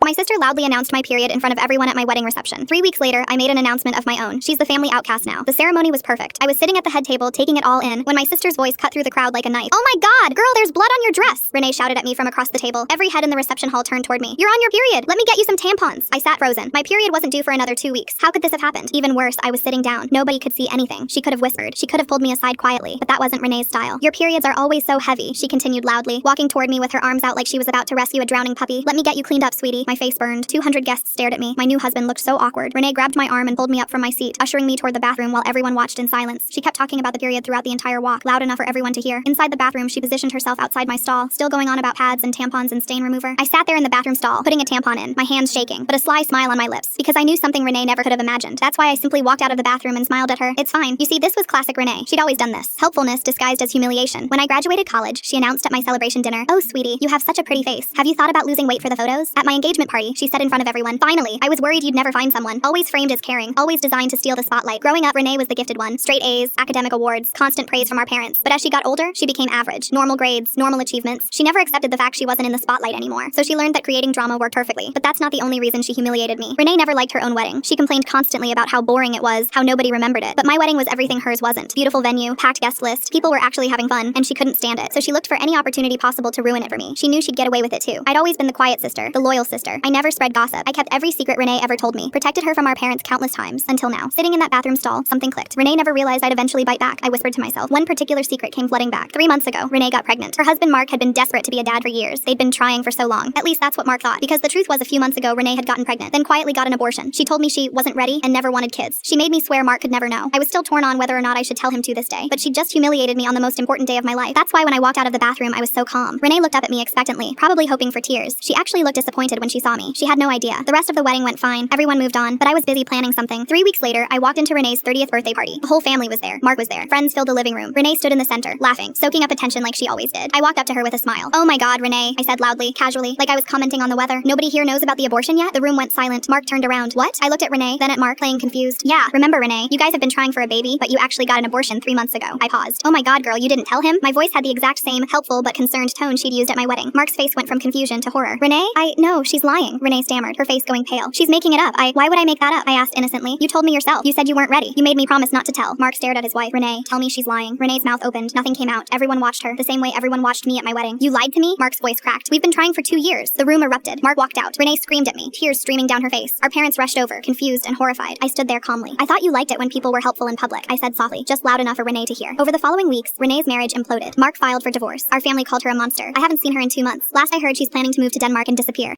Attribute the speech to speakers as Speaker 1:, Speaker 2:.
Speaker 1: My sister loudly announced my period in front of everyone at my wedding reception. 3 weeks later, I made an announcement of my own. She's the family outcast now. The ceremony was perfect. I was sitting at the head table taking it all in when my sister's voice cut through the crowd like a knife. "Oh my god, girl, there's blood on your dress!" Renee shouted at me from across the table. Every head in the reception hall turned toward me. "You're on your period. Let me get you some tampons." I sat frozen. My period wasn't due for another 2 weeks. How could this have happened? Even worse, I was sitting down. Nobody could see anything. She could have whispered. She could have pulled me aside quietly, but that wasn't Renee's style. "Your periods are always so heavy," she continued loudly, walking toward me with her arms out like she was about to rescue a drowning puppy. "Let me get you cleaned up, sweetie." My face burned. 200 guests stared at me. My new husband looked so awkward. Renee grabbed my arm and pulled me up from my seat, ushering me toward the bathroom while everyone watched in silence. She kept talking about the period throughout the entire walk, loud enough for everyone to hear. Inside the bathroom, she positioned herself outside my stall, still going on about pads and tampons and stain remover. I sat there in the bathroom stall, putting a tampon in, my hands shaking, but a sly smile on my lips, because I knew something Renee never could have imagined. That's why I simply walked out of the bathroom and smiled at her. "It's fine. You see, this was classic Renee. She'd always done this. Helpfulness disguised as humiliation. When I graduated college, she announced at my celebration dinner, 'Oh, sweetie, you have such a pretty face. Have you thought about losing weight for the photos?' At my engagement party, she said in front of everyone, 'Finally, I was worried you'd never find someone.' Always framed as caring, always designed to steal the spotlight. Growing up, Renee was the gifted one. Straight A's, academic awards, constant praise from our parents. But as she got older, she became average. Normal grades, normal achievements. She never accepted the fact she wasn't in the spotlight anymore. So she learned that creating drama worked perfectly. But that's not the only reason she humiliated me. Renee never liked her own wedding. She complained constantly about how boring it was, how nobody remembered it. But my wedding was everything hers wasn't. Beautiful venue, packed guest list, people were actually having fun, and she couldn't stand it. So she looked for any opportunity possible to ruin it for me. She knew she'd get away with it too. I'd always been the quiet sister, the loyal sister. I never spread gossip. I kept every secret Renee ever told me, protected her from our parents countless times, until now. Sitting in that bathroom stall, something clicked. Renee never realized I'd eventually bite back. I whispered to myself. One particular secret came flooding back. 3 months ago, Renee got pregnant. Her husband Mark had been desperate to be a dad for years. They'd been trying for so long. At least that's what Mark thought. Because the truth was a few months ago, Renee had gotten pregnant, then quietly got an abortion. She told me she wasn't ready and never wanted kids. She made me swear Mark could never know. I was still torn on whether or not I should tell him to this day. But she just humiliated me on the most important day of my life. That's why when I walked out of the bathroom, I was so calm. Renee looked up at me expectantly, probably hoping for tears. She actually looked disappointed when she saw me. She had no idea. The rest of the wedding went fine. Everyone moved on, but I was busy planning something. 3 weeks later, I walked into Renee's 30th birthday party. The whole family was there. Mark was there. Friends filled the living room. Renee stood in the center, laughing, soaking up attention like she always did. I walked up to her with a smile. "Oh my god, Renee," I said loudly, casually, like I was commenting on the weather. "Nobody here knows about the abortion yet?" The room went silent. Mark turned around. "What?" I looked at Renee, then at Mark, playing confused. "Yeah, remember Renee, you guys have been trying for a baby, but you actually got an abortion 3 months ago." I paused. "Oh my god, girl, you didn't tell him?" My voice had the exact same helpful but concerned tone she'd used at my wedding. Mark's face went from confusion to horror. "Renee? No, she's lying," Renee stammered, her face going pale. "She's making it up. Why would I make that up?" I asked innocently. "You told me yourself. You said you weren't ready. You made me promise not to tell." Mark stared at his wife. "Renee, tell me she's lying." Renee's mouth opened. Nothing came out. Everyone watched her, the same way everyone watched me at my wedding. "You lied to me?" Mark's voice cracked. "We've been trying for 2 years." The room erupted. Mark walked out. Renee screamed at me, tears streaming down her face. Our parents rushed over, confused and horrified. I stood there calmly. "I thought you liked it when people were helpful in public," I said softly, just loud enough for Renee to hear. Over the following weeks, Renee's marriage imploded. Mark filed for divorce. Our family called her a monster. I haven't seen her in 2 months. Last I heard, she's planning to move to Denmark and disappear.